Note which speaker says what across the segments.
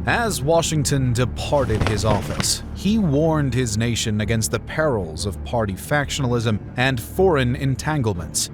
Speaker 1: As Washington departed his office, he warned his nation against the perils of party factionalism and foreign entanglements.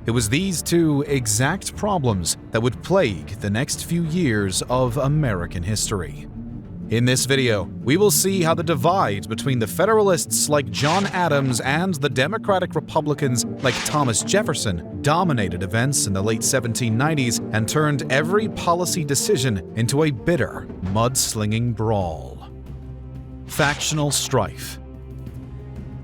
Speaker 1: It was these two exact problems that would plague the next few years of American history. In this video, we will see how the divide between the Federalists like John Adams and the Democratic Republicans like Thomas Jefferson dominated events in the late 1790s and turned every policy decision into a bitter, mud-slinging brawl. Factional strife.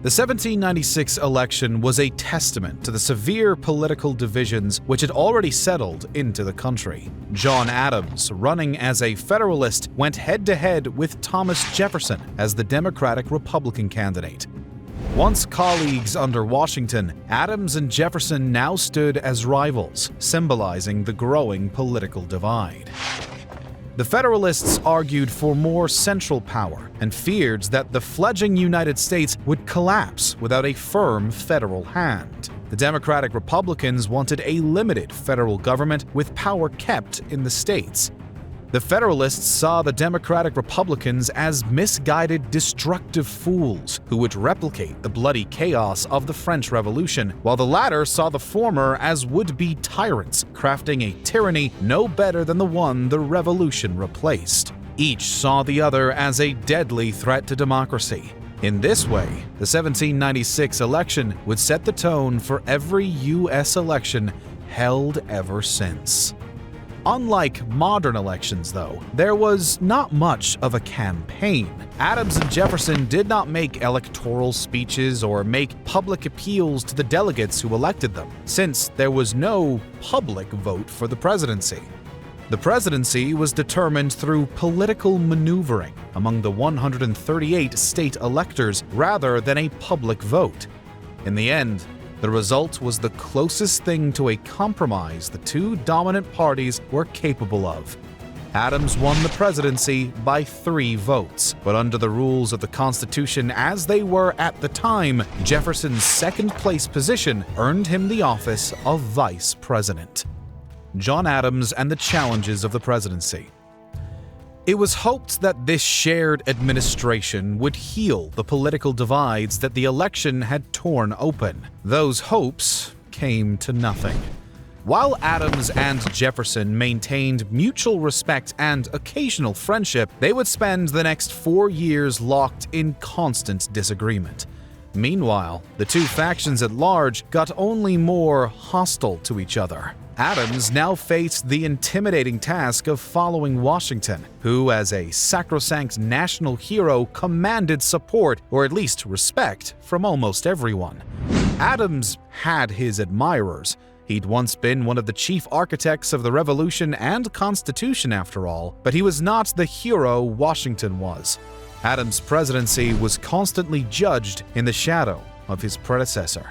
Speaker 1: The 1796 election was a testament to the severe political divisions which had already settled into the country. John Adams, running as a Federalist, went head-to-head with Thomas Jefferson as the Democratic-Republican candidate. Once colleagues under Washington, Adams and Jefferson now stood as rivals, symbolizing the growing political divide. The Federalists argued for more central power and feared that the fledgling United States would collapse without a firm federal hand. The Democratic Republicans wanted a limited federal government with power kept in the states. The Federalists saw the Democratic Republicans as misguided, destructive fools who would replicate the bloody chaos of the French Revolution, while the latter saw the former as would-be tyrants, crafting a tyranny no better than the one the Revolution replaced. Each saw the other as a deadly threat to democracy. In this way, the 1796 election would set the tone for every U.S. election held ever since. Unlike modern elections, though, there was not much of a campaign. Adams and Jefferson did not make electoral speeches or make public appeals to the delegates who elected them, since there was no public vote for the presidency. The presidency was determined through political maneuvering among the 138 state electors rather than a public vote. In the end, the result was the closest thing to a compromise the two dominant parties were capable of. Adams won the presidency by 3 votes, but under the rules of the Constitution as they were at the time, Jefferson's second-place position earned him the office of vice president. John Adams and the challenges of the presidency. It was hoped that this shared administration would heal the political divides that the election had torn open. Those hopes came to nothing. While Adams and Jefferson maintained mutual respect and occasional friendship, they would spend the next 4 years locked in constant disagreement. Meanwhile, the two factions at large got only more hostile to each other. Adams now faced the intimidating task of following Washington, who, as a sacrosanct national hero, commanded support, or at least respect, from almost everyone. Adams had his admirers. He'd once been one of the chief architects of the Revolution and Constitution, after all, but he was not the hero Washington was. Adams' presidency was constantly judged in the shadow of his predecessor.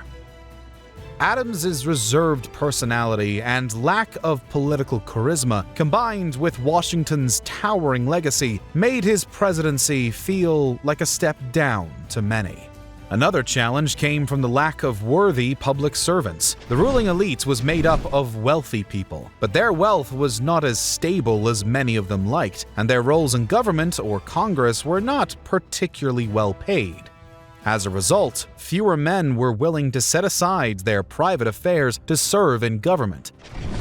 Speaker 1: Adams's reserved personality and lack of political charisma, combined with Washington's towering legacy, made his presidency feel like a step down to many. Another challenge came from the lack of worthy public servants. The ruling elite was made up of wealthy people, but their wealth was not as stable as many of them liked, and their roles in government or Congress were not particularly well paid. As a result, fewer men were willing to set aside their private affairs to serve in government.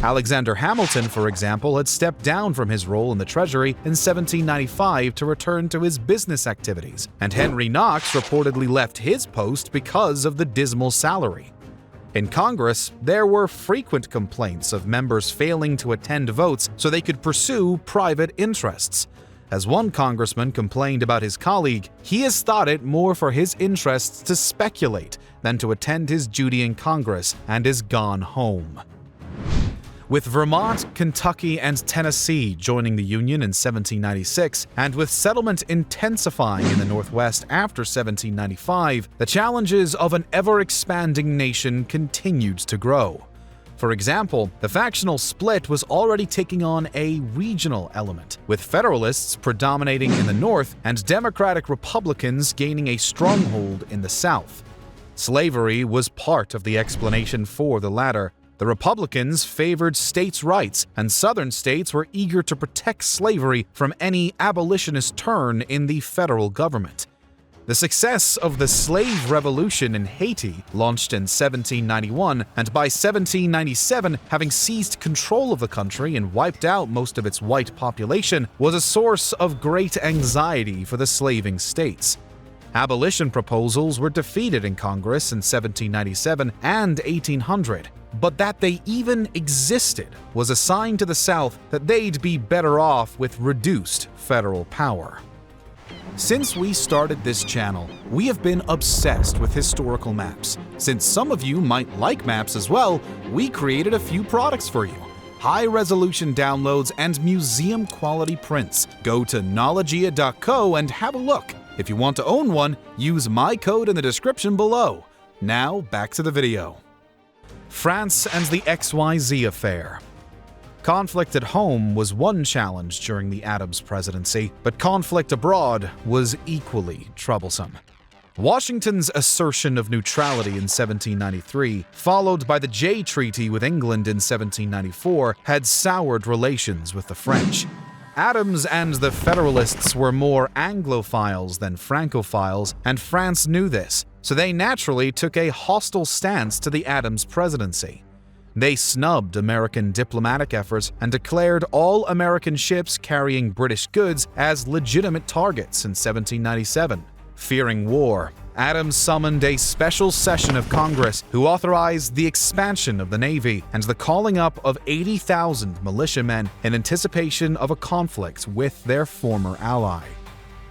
Speaker 1: Alexander Hamilton, for example, had stepped down from his role in the Treasury in 1795 to return to his business activities, and Henry Knox reportedly left his post because of the dismal salary. In Congress, there were frequent complaints of members failing to attend votes so they could pursue private interests. As one congressman complained about his colleague, he has thought it more for his interests to speculate than to attend his duty in Congress and is gone home. With Vermont, Kentucky, and Tennessee joining the Union in 1796, and with settlement intensifying in the Northwest after 1795, the challenges of an ever-expanding nation continued to grow. For example, the factional split was already taking on a regional element, with Federalists predominating in the North and Democratic Republicans gaining a stronghold in the South. Slavery was part of the explanation for the latter. The Republicans favored states' rights, and Southern states were eager to protect slavery from any abolitionist turn in the federal government. The success of the slave revolution in Haiti, launched in 1791, and by 1797 having seized control of the country and wiped out most of its white population, was a source of great anxiety for the slaving states. Abolition proposals were defeated in Congress in 1797 and 1800, but that they even existed was a sign to the South that they'd be better off with reduced federal power. Since we started this channel, we have been obsessed with historical maps. Since some of you might like maps as well, we created a few products for you. High-resolution downloads and museum-quality prints. Go to knowledgeia.co and have a look. If you want to own one, use my code in the description below. Now, back to the video. France and the XYZ affair. Conflict at home was one challenge during the Adams presidency, but conflict abroad was equally troublesome. Washington's assertion of neutrality in 1793, followed by the Jay Treaty with England in 1794, had soured relations with the French. Adams and the Federalists were more Anglophiles than Francophiles, and France knew this, so they naturally took a hostile stance to the Adams presidency. They snubbed American diplomatic efforts and declared all American ships carrying British goods as legitimate targets in 1797. Fearing war, Adams summoned a special session of Congress who authorized the expansion of the Navy and the calling up of 80,000 militiamen in anticipation of a conflict with their former ally.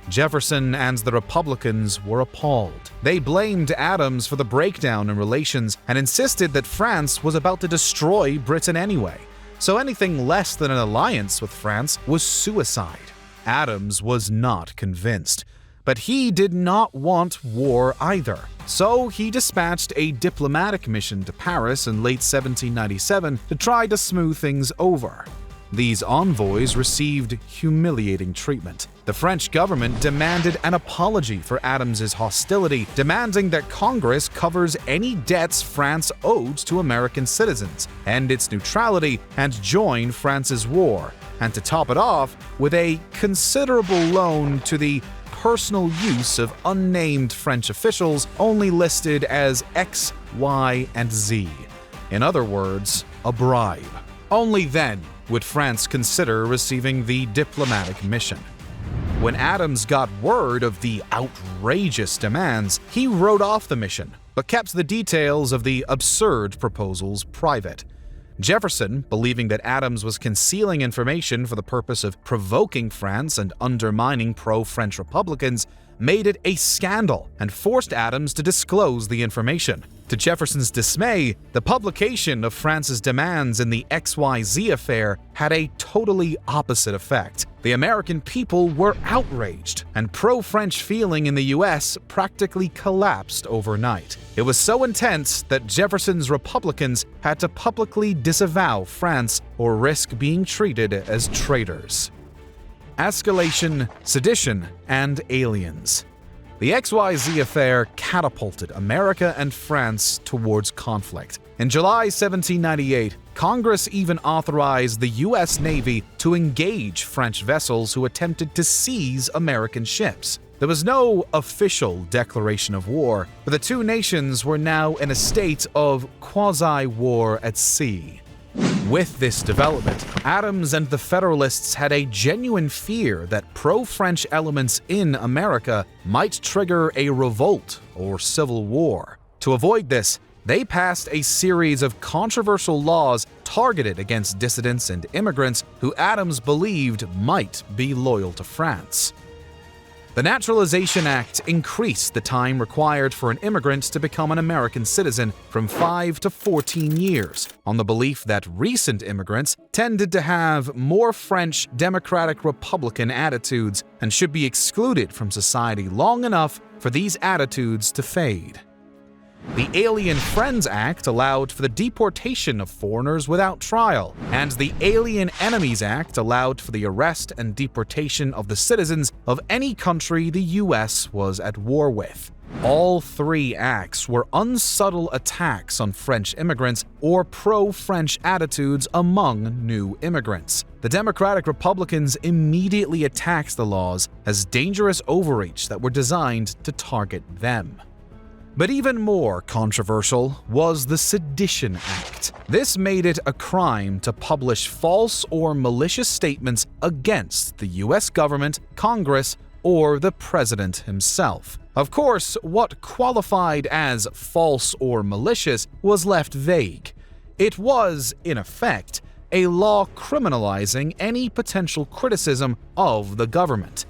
Speaker 1: Jefferson and the Republicans were appalled. They blamed Adams for the breakdown in relations and insisted that France was about to destroy Britain anyway, so anything less than an alliance with France was suicide. Adams was not convinced, but he did not want war either, so he dispatched a diplomatic mission to Paris in late 1797 to try to smooth things over. These envoys received humiliating treatment. The French government demanded an apology for Adams's hostility, demanding that Congress covers any debts France owed to American citizens, end its neutrality, and join France's war, and to top it off with a considerable loan to the personal use of unnamed French officials only listed as X, Y, and Z. In other words, a bribe. Only then would France consider receiving the diplomatic mission. When Adams got word of the outrageous demands, he wrote off the mission, but kept the details of the absurd proposals private. Jefferson, believing that Adams was concealing information for the purpose of provoking France and undermining pro-French Republicans, made it a scandal and forced Adams to disclose the information. To Jefferson's dismay, the publication of France's demands in the XYZ affair had a totally opposite effect. The American people were outraged, and pro-French feeling in the US practically collapsed overnight. It was so intense that Jefferson's Republicans had to publicly disavow France or risk being treated as traitors. Escalation, sedition, and aliens. The XYZ affair catapulted America and France towards conflict. In July 1798, Congress even authorized the U.S. Navy to engage French vessels who attempted to seize American ships. There was no official declaration of war, but the two nations were now in a state of quasi-war at sea. With this development, Adams and the Federalists had a genuine fear that pro-French elements in America might trigger a revolt or civil war. To avoid this, they passed a series of controversial laws targeted against dissidents and immigrants who Adams believed might be loyal to France. The Naturalization Act increased the time required for an immigrant to become an American citizen from 5 to 14 years, on the belief that recent immigrants tended to have more French Democratic Republican attitudes and should be excluded from society long enough for these attitudes to fade. The Alien Friends Act allowed for the deportation of foreigners without trial, and the Alien Enemies Act allowed for the arrest and deportation of the citizens of any country the US was at war with. All three acts were unsubtle attacks on French immigrants or pro-French attitudes among new immigrants. The Democratic Republicans immediately attacked the laws as dangerous overreach that were designed to target them. But even more controversial was the Sedition Act. This made it a crime to publish false or malicious statements against the US government, Congress, or the president himself. Of course, what qualified as false or malicious was left vague. It was, in effect, a law criminalizing any potential criticism of the government.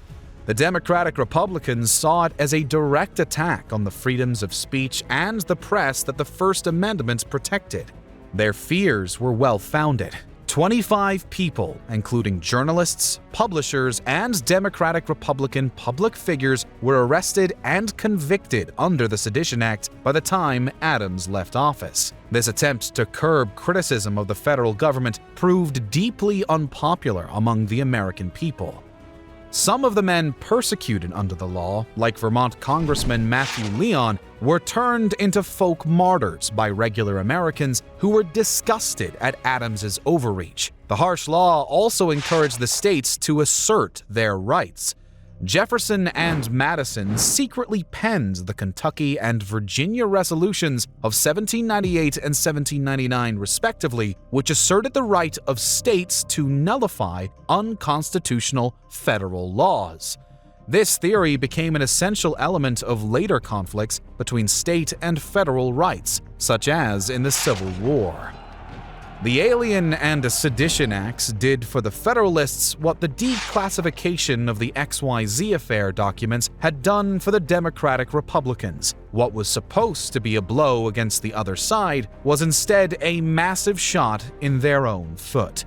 Speaker 1: The Democratic Republicans saw it as a direct attack on the freedoms of speech and the press that the First Amendment protected. Their fears were well-founded. 25 people, including journalists, publishers, and Democratic Republican public figures, were arrested and convicted under the Sedition Act by the time Adams left office. This attempt to curb criticism of the federal government proved deeply unpopular among the American people. Some of the men persecuted under the law, like Vermont Congressman Matthew Leon, were turned into folk martyrs by regular Americans who were disgusted at Adams's overreach. The harsh law also encouraged the states to assert their rights. Jefferson and Madison secretly penned the Kentucky and Virginia resolutions of 1798 and 1799 respectively, which asserted the right of states to nullify unconstitutional federal laws. This theory became an essential element of later conflicts between state and federal rights, such as in the Civil War. The Alien and Sedition Acts did for the Federalists what the declassification of the XYZ affair documents had done for the Democratic Republicans. What was supposed to be a blow against the other side was instead a massive shot in their own foot.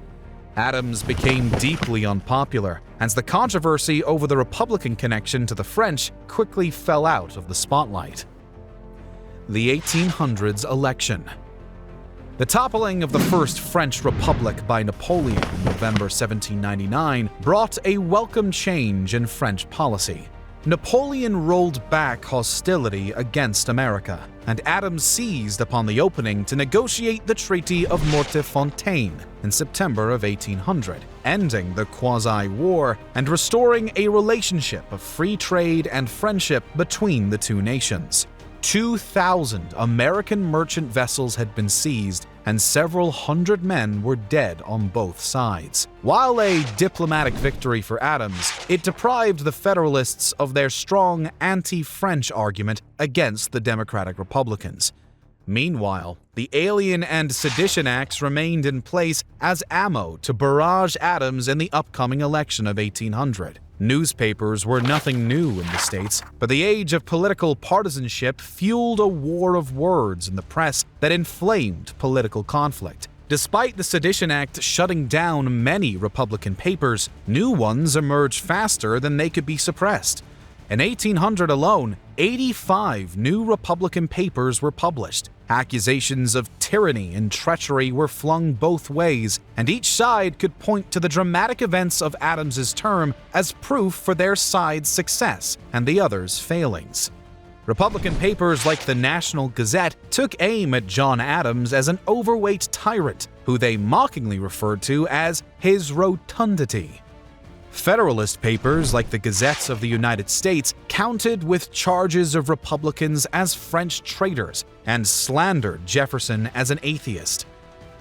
Speaker 1: Adams became deeply unpopular, and the controversy over the Republican connection to the French quickly fell out of the spotlight. The 1800s election. The toppling of the First French Republic by Napoleon in November 1799 brought a welcome change in French policy. Napoleon rolled back hostility against America, and Adams seized upon the opening to negotiate the Treaty of Mortefontaine in September of 1800, ending the quasi-war and restoring a relationship of free trade and friendship between the two nations. 2,000 American merchant vessels had been seized, and several hundred men were dead on both sides. While a diplomatic victory for Adams, it deprived the Federalists of their strong anti-French argument against the Democratic Republicans. Meanwhile, the Alien and Sedition Acts remained in place as ammo to barrage Adams in the upcoming election of 1800. Newspapers were nothing new in the States, but the age of political partisanship fueled a war of words in the press that inflamed political conflict. Despite the Sedition Act shutting down many Republican papers, new ones emerged faster than they could be suppressed. In 1800 alone, 85 new Republican papers were published. Accusations of tyranny and treachery were flung both ways, and each side could point to the dramatic events of Adams's term as proof for their side's success and the other's failings. Republican papers like the National Gazette took aim at John Adams as an overweight tyrant, who they mockingly referred to as his rotundity. Federalist papers like the Gazettes of the United States countered with charges of Republicans as French traitors and slandered Jefferson as an atheist.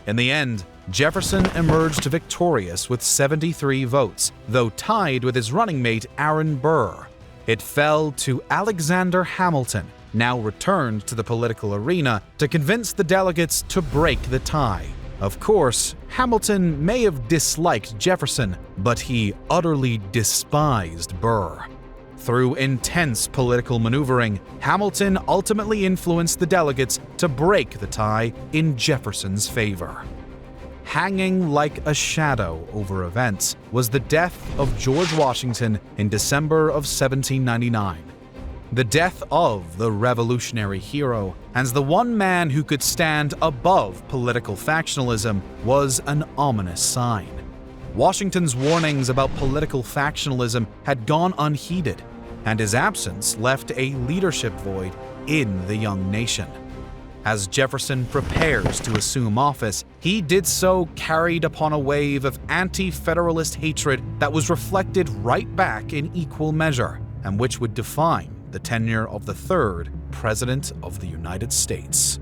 Speaker 1: In the end, Jefferson emerged victorious with 73 votes, though tied with his running mate Aaron Burr. It fell to Alexander Hamilton, now returned to the political arena, to convince the delegates to break the tie. Of course, Hamilton may have disliked Jefferson, but he utterly despised Burr. Through intense political maneuvering, Hamilton ultimately influenced the delegates to break the tie in Jefferson's favor. Hanging like a shadow over events was the death of George Washington in December of 1799. The death of the revolutionary hero, and the one man who could stand above political factionalism, was an ominous sign. Washington's warnings about political factionalism had gone unheeded, and his absence left a leadership void in the young nation. As Jefferson prepares to assume office, he did so carried upon a wave of anti-Federalist hatred that was reflected right back in equal measure, and which would define the tenure of the third President of the United States.